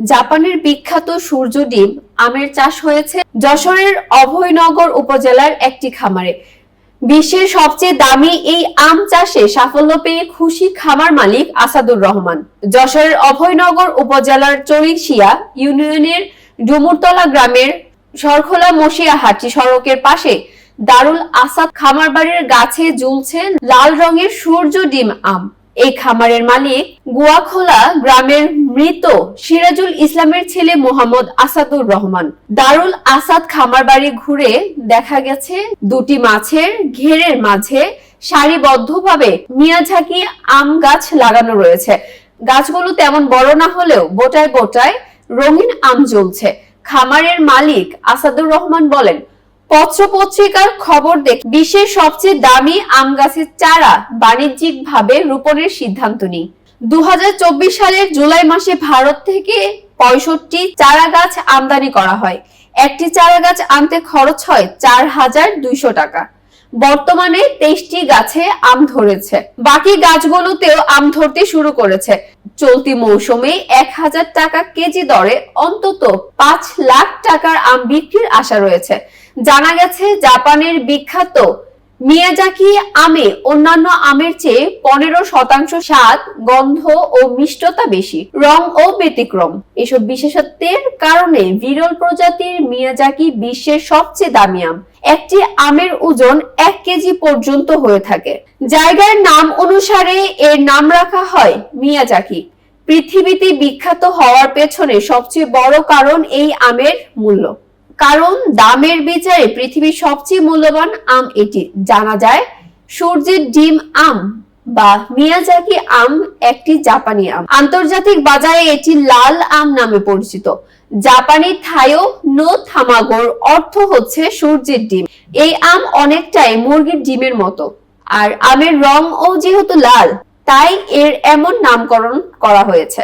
জাপানের বিখ্যাত সূর্য ডিম আমের চাষ হয়েছে যশোরের অভয়নগর উপজেলার একটি খামারে। বিশ্বের সবচেয়ে দামি এই আম চাষে সাফল্য পেয়ে খুশি খামার মালিক আসাদুর রহমান। যশোরের অভয়নগর উপজেলার চরিশিয়া ইউনিয়নের ডুমুরতলা গ্রামের সরখোলা মসিয়াহাটি সড়কের পাশে দারুল আসাদ খামার বাড়ির গাছে ঝুলছে লাল রঙের সূর্য ডিম আম। এই খামারের মালিক গুয়াখোলা গ্রামের মৃত সিরাজুল ইসলামের ছেলে মোহাম্মদ আসাদুর রহমান। দারুল আসাদ খামার বাড়ি ঘুরে দেখা গেছে দুটি মাছের ঘেরের মাঝে সারিবদ্ধভাবে মিয়াঝাকি আম গাছ লাগানো রয়েছে। গাছগুলো তেমন বড় না হলেও বোটায় বোটায় রঙিন আম জ্বলছে। খামারের মালিক আসাদুর রহমান বলেন, পত্র পত্রিকার খবর দেখে বিশ্বের সবচেয়ে দামি আম গাছের চারা বাণিজ্যিকভাবে রোপণের সিদ্ধান্ত নিই। 2024 সালের জুলাই মাসে ভারত থেকে 65 চারা গাছ আমদানি করা হয়। একটি চারা গাছ আনতে খরচ হয় 4200 টাকা। বর্তমানে 23টি গাছে আম ধরেছে, বাকি গাছগুলোতেও আম ধরতে শুরু করেছে। চলতি মৌসুমে 1000 টাকা কেজি দরে অন্তত 5 লাখ টাকার আম বিক্রির আশা রয়েছে। জানা গেছে জাপানের বিখ্যাত মিয়াজাকি আমে অন্যান্য আমের চেয়ে 15% স্বাদ, গন্ধ ও মিষ্টতা বেশি, রং ও ব্যতিক্রম। এসব বিশেষত্বের কারণে বিরল প্রজাতির মিয়াজাকি বিশ্বের সবচেয়ে দামি আম। একটি আমের ওজন 1 কেজি পর্যন্ত হয়ে থাকে। জায়গার নাম অনুসারে এর নাম রাখা হয় মিয়াজাকি। পৃথিবীতে বিখ্যাত হওয়ার পেছনে সবচেয়ে বড় কারণ এই আমের মূল্য। কারণ দামের বিচারে পৃথিবীর সবচেয়ে মূল্যবান আম এটি। জানা যায় সূর্যের ডিম আম বা মিয়াজাকি আম একটি জাপানি আম। আন্তর্জাতিক বাজারে এটি লাল আম নামে পরিচিত। জাপানি থাইও নো থামাগোর অর্থ হচ্ছে সূর্যের ডিম। এই আম অনেকটাই মুরগির ডিমের মতো, আর আমের রং ও যেহেতু লাল, তাই এর এমন নামকরণ করা হয়েছে।